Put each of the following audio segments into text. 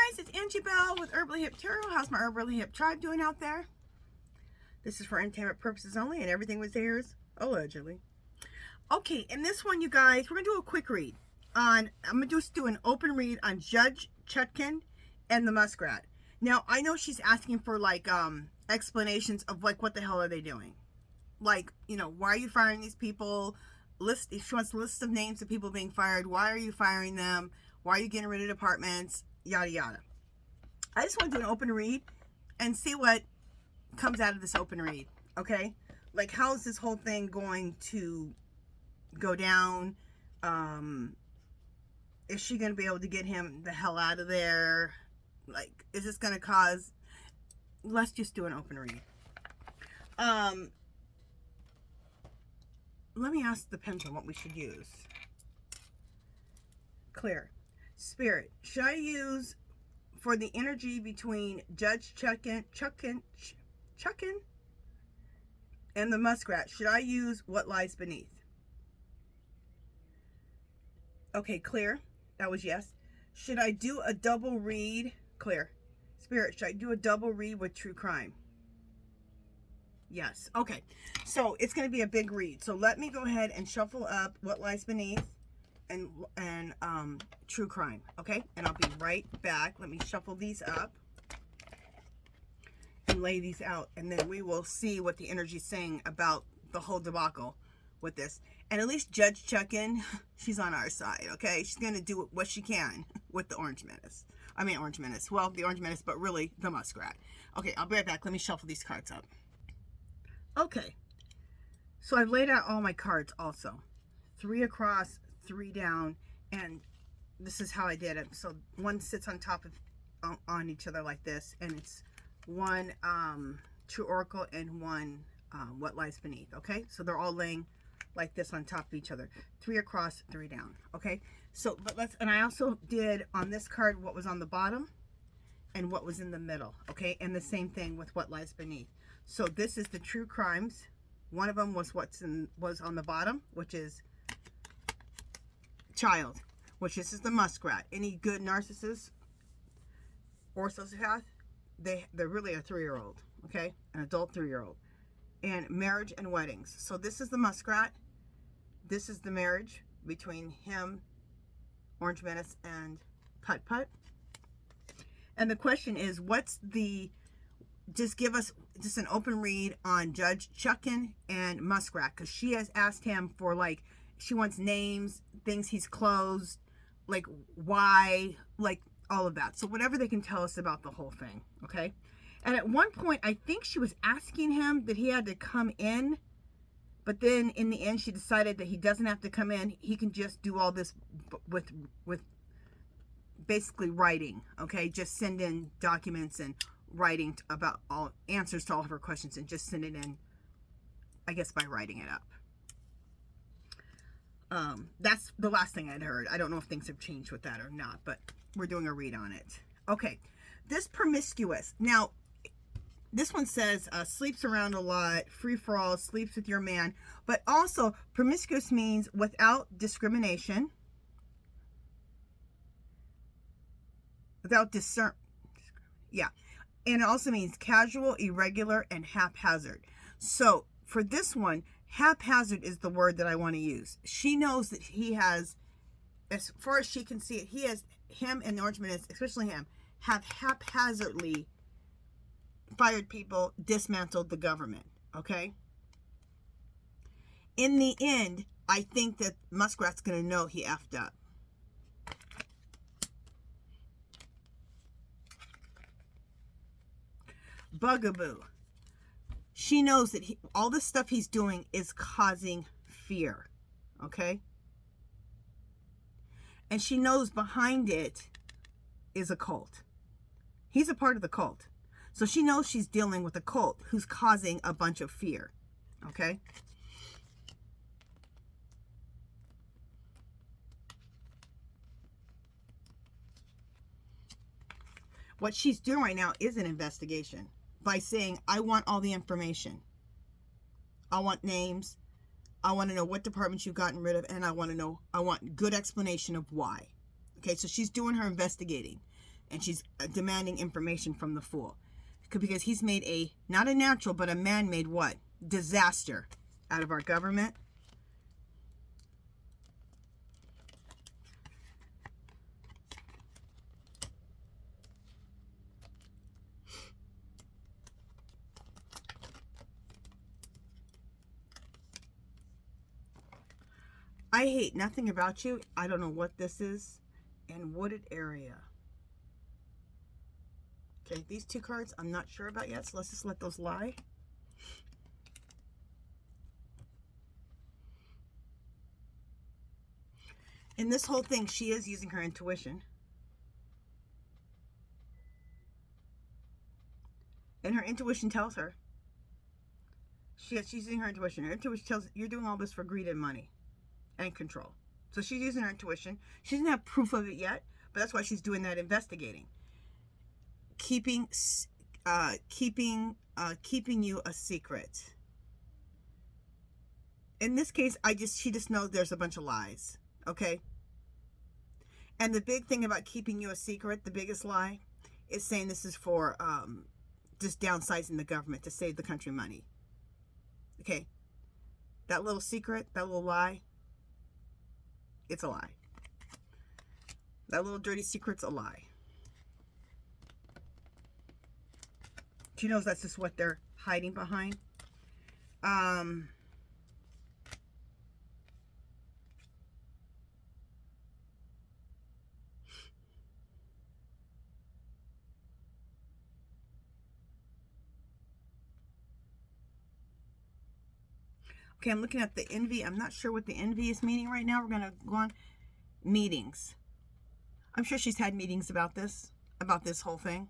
guys, it's Angie Bell with Herbally Hip Tarot. How's my Herbally Hip tribe doing out there? This is for entertainment purposes only, and everything was theirs, allegedly. Okay, in this one, you guys, we're going to do a quick read on, I'm going to just do an open read on Judge Chutkan and the Muskrat. Now, I know she's asking for, like, explanations of, like, what the hell are they doing? Like, you know, why are you firing these people? If she wants a list of names of people being fired, why are you firing them? Why are you getting rid of departments? Yada, yada. I just want to do an open read and see what comes out of this open read, okay? Like, how is this whole thing going to go down? Is she going to be able to get him the hell out of there? Like, is this going to cause... Let's just do an open read. Let me ask the pendulum what we should use. Clear. Spirit, should I use for the energy between Judge Chutkan and the Muskrat? Should I use what lies beneath? Okay, clear. That was yes. Should I do a double read? Clear. Spirit, should I do a double read with true crime? Yes. Okay. So it's going to be a big read. So let me go ahead and shuffle up what lies beneath and true crime. Okay. And I'll be right back. Let me shuffle these up and lay these out. And then we will see what the energy is saying about the whole debacle with this. And at least Judge Chutkan, she's on our side. Okay. She's going to do what she can with the Orange Menace. I mean, Orange Menace. Well, the Orange Menace, but really the Muskrat. Okay. I'll be right back. Let me shuffle these cards up. Okay, so I've laid out all my cards also. 3 across, 3 down, and this is how I did it. So one sits on top of, on each other like this, and it's one True Oracle and one What Lies Beneath, okay? So they're all laying like this on top of each other. 3 across, 3 down, okay? So, but let's, and I also did on this card what was on the bottom and what was in the middle, okay? And the same thing with What Lies Beneath. So this is the true crimes. One of them was was on the bottom, which is child, which is the Muskrat. Any good narcissist or sociopath, they're really a 3-year-old, okay? An adult 3-year-old. And marriage and weddings. So this is the Muskrat. This is the marriage between him, Orange Menace, and Putt Putt. And the question is, what's the... Just give us just an open read on Judge Chutkan and Muskrat, because she has asked him for, like, she wants names, things he's closed, like why, like all of that. So whatever they can tell us about the whole thing, okay? And at one point, I think she was asking him that he had to come in, but then in the end, she decided that he doesn't have to come in. He can just do all this with basically writing, okay? Just send in documents and writing about all answers to all of her questions and just send it in, I guess, by writing it up. That's the last thing I'd heard. I don't know if things have changed with that or not, but we're doing a read on it. Okay, this promiscuous. Now, this one says sleeps around a lot, free for all, sleeps with your man, but also promiscuous means without discrimination, without yeah. And it also means casual, irregular, and haphazard. So for this one, haphazard is the word that I want to use. She knows that he has, as far as she can see it, him and the Orange Menace, especially him, have haphazardly fired people, dismantled the government, okay? In the end, I think that Muskrat's going to know he effed up. Bugaboo. She knows that all the stuff he's doing is causing fear, okay? And she knows behind it is a cult. He's a part of the cult. So she knows she's dealing with a cult who's causing a bunch of fear, okay? What she's doing right now is an investigation. By saying, I want all the information. I want names. I want to know what departments you've gotten rid of. And I want good explanation of why. Okay, so she's doing her investigating. And she's demanding information from the fool. Because he's made a, not a natural, but a man-made what? Disaster out of our government. I hate nothing about you. I don't know what this is. And wooded area. Okay, these two cards I'm not sure about yet, so let's just let those lie. In this whole thing, she is using her intuition. And her intuition tells her. She's using her intuition. Her intuition tells her, you're doing all this for greed and money and control. So she's using her intuition. She doesn't have proof of it yet, but that's why she's doing that investigating. Keeping you a secret. In this case, she just knows there's a bunch of lies. Okay? And the big thing about keeping you a secret, the biggest lie, is saying this is for just downsizing the government to save the country money. Okay? That little secret, that little lie, it's a lie. That little dirty secret's a lie. She knows that's just what they're hiding behind. Okay, I'm looking at the envy. I'm not sure what the envy is meaning right now. We're going to go on meetings. I'm sure she's had meetings about this whole thing.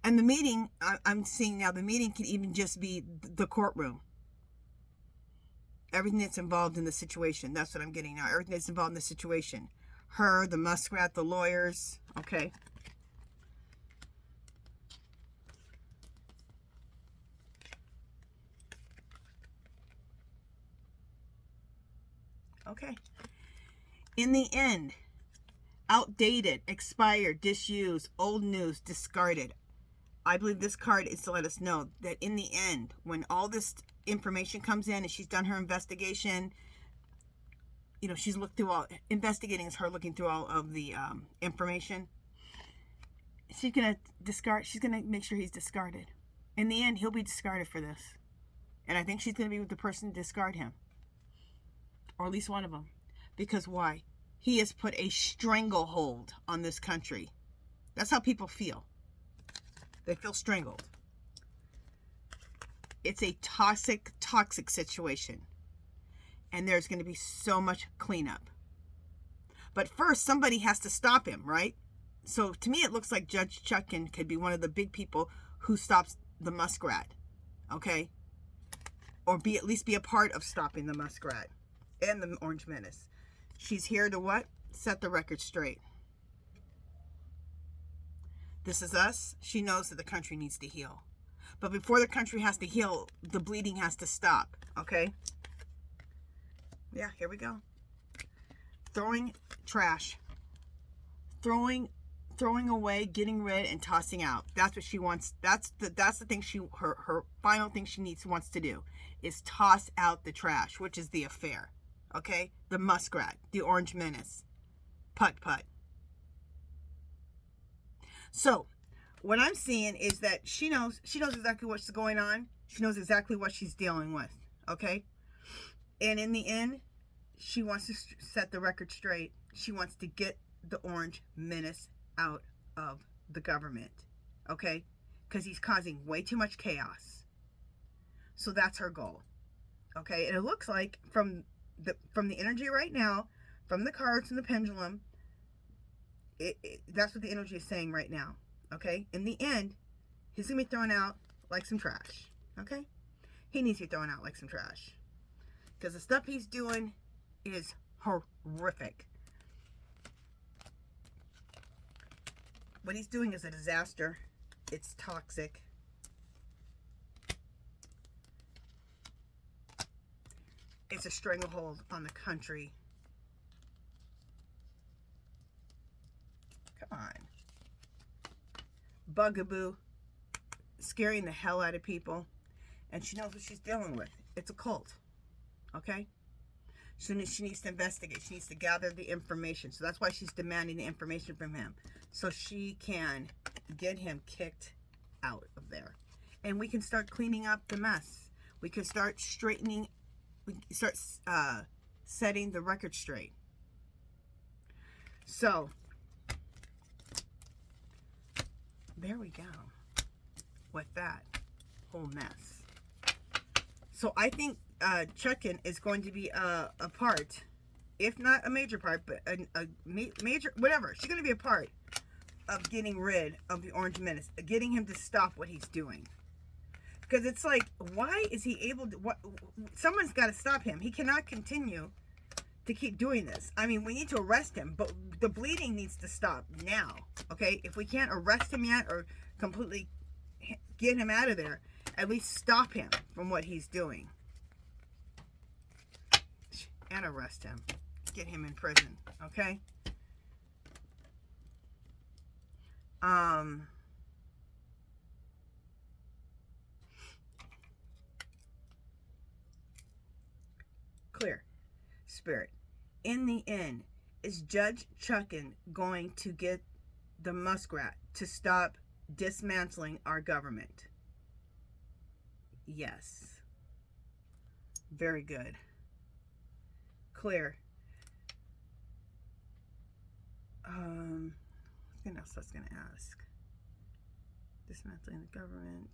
And the meeting, I'm seeing now, the meeting can even just be the courtroom. Everything that's involved in the situation. That's what I'm getting now. Everything that's involved in the situation. Her, the muskrat, the lawyers. Okay. Okay. In the end, outdated, expired, disused, old news, discarded. I believe this card is to let us know that in the end, when all this information comes in and she's done her investigation, you know, she's looked through all, investigating is her looking through all of the information. She's going to discard, she's going to make sure he's discarded. In the end, he'll be discarded for this. And I think she's going to be with the person to discard him. Or at least one of them. Because why? He has put a stranglehold on this country. That's how people feel. They feel strangled. It's a toxic situation. And there's going to be so much cleanup. But first, somebody has to stop him, right? So to me, it looks like Judge Chutkan could be one of the big people who stops the muskrat. Okay? Or at least be a part of stopping the muskrat. And the Orange Menace. She's here to what? Set the record straight. This is us. She knows that the country needs to heal. But before the country has to heal, the bleeding has to stop. Okay? Yeah, here we go. Throwing trash. Throwing away, getting rid, and tossing out. That's what she wants. That's the thing her final thing she wants to do is toss out the trash, which is the affair. Okay? The muskrat, the Orange Menace. Putt. So, what I'm seeing is that she knows exactly what's going on. She knows exactly what she's dealing with. Okay? And in the end, she wants to set the record straight. She wants to get the Orange Menace out of the government. Okay? Because he's causing way too much chaos. So that's her goal. Okay? And it looks like from the energy right now, from the cards and the pendulum, that's what the energy is saying right now. Okay? In the end, he's going to be thrown out like some trash. Okay? He needs to be thrown out like some trash. Because the stuff he's doing is horrific. What he's doing is a disaster. It's toxic. It's a stranglehold on the country. bugaboo, scaring the hell out of people. And she knows what she's dealing with. It's a cult. Okay? So she needs to investigate. She needs to gather the information. So that's why she's demanding the information from him. So she can get him kicked out of there. And we can start cleaning up the mess. We can start straightening, we can start setting the record straight. So, there we go with that whole mess. So I think Chutkan is going to be a part, if not a major part, but a major, whatever. She's going to be a part of getting rid of the Orange Menace, getting him to stop what he's doing. Because it's like, why is he able to, someone's got to stop him. He cannot continue to keep doing this. I mean, we need to arrest him, but the bleeding needs to stop now, okay? If we can't arrest him yet or completely get him out of there, at least stop him from what he's doing. And arrest him. Get him in prison, okay? Clear. Spirit. In the end, is Judge Chutkan going to get the muskrat to stop dismantling our government? Yes. Very good. Clear. What else I was going to ask? Dismantling the government.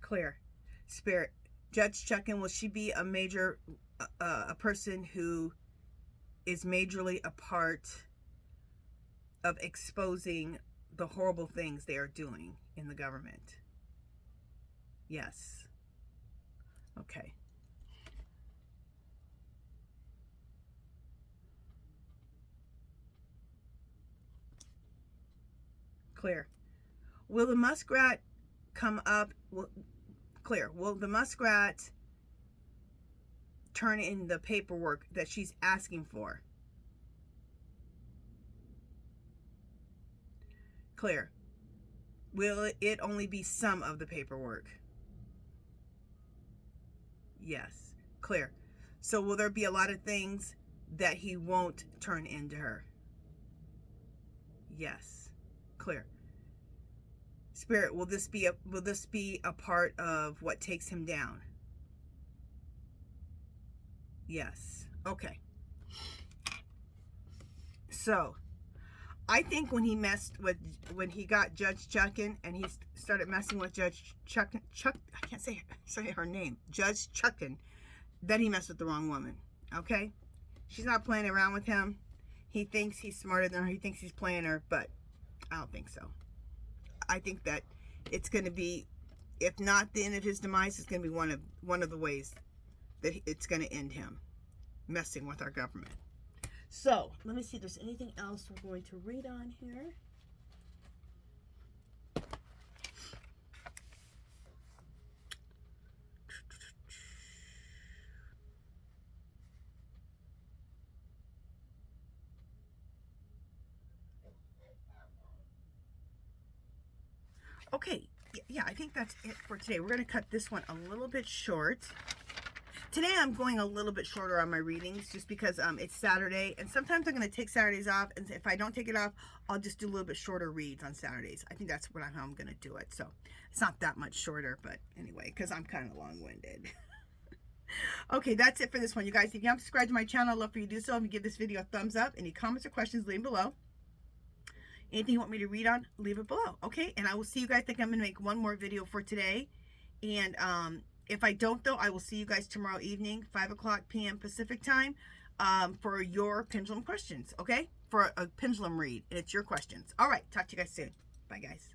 Clear. Spirit. Judge Chutkan, will she be a major, a person who is majorly a part of exposing the horrible things they are doing in the government? Yes. Okay. Clear. Will the muskrat come up? Clear. Will the muskrat turn in the paperwork that she's asking for? Clear. Will it only be some of the paperwork? Yes. Clear. So will there be a lot of things that he won't turn into her? Yes. Clear. Spirit, will this be a part of what takes him down? Yes. Okay. So, I think when he got Judge Chutkan and he started messing with Judge Chutkan, I can't say her name, Judge Chutkan, then he messed with the wrong woman. Okay? She's not playing around with him. He thinks he's smarter than her. He thinks he's playing her, but I don't think so. I think that it's going to be, if not the end of his demise, it's going to be one of the ways that it's going to end him messing with our government. So, let me see if there's anything else we're going to read on here. Okay, yeah, I think that's it for today. We're going to cut this one a little bit short. Today I'm going a little bit shorter on my readings just because it's Saturday, and sometimes I'm going to take Saturdays off, and if I don't take it off, I'll just do a little bit shorter reads on Saturdays. I think that's how I'm going to do it. So it's not that much shorter, but anyway, because I'm kind of long-winded. Okay, that's it for this one, you guys. If you haven't subscribed to my channel, I'd love for you to do so. If you give this video a thumbs up, any comments or questions, leave them below. Anything you want me to read on, leave it below. Okay, and I will see you guys. I think I'm going to make one more video for today. And if I don't, though, I will see you guys tomorrow evening, 5 o'clock p.m. Pacific time, for your pendulum questions, okay? For a pendulum read, and it's your questions. All right, talk to you guys soon. Bye, guys.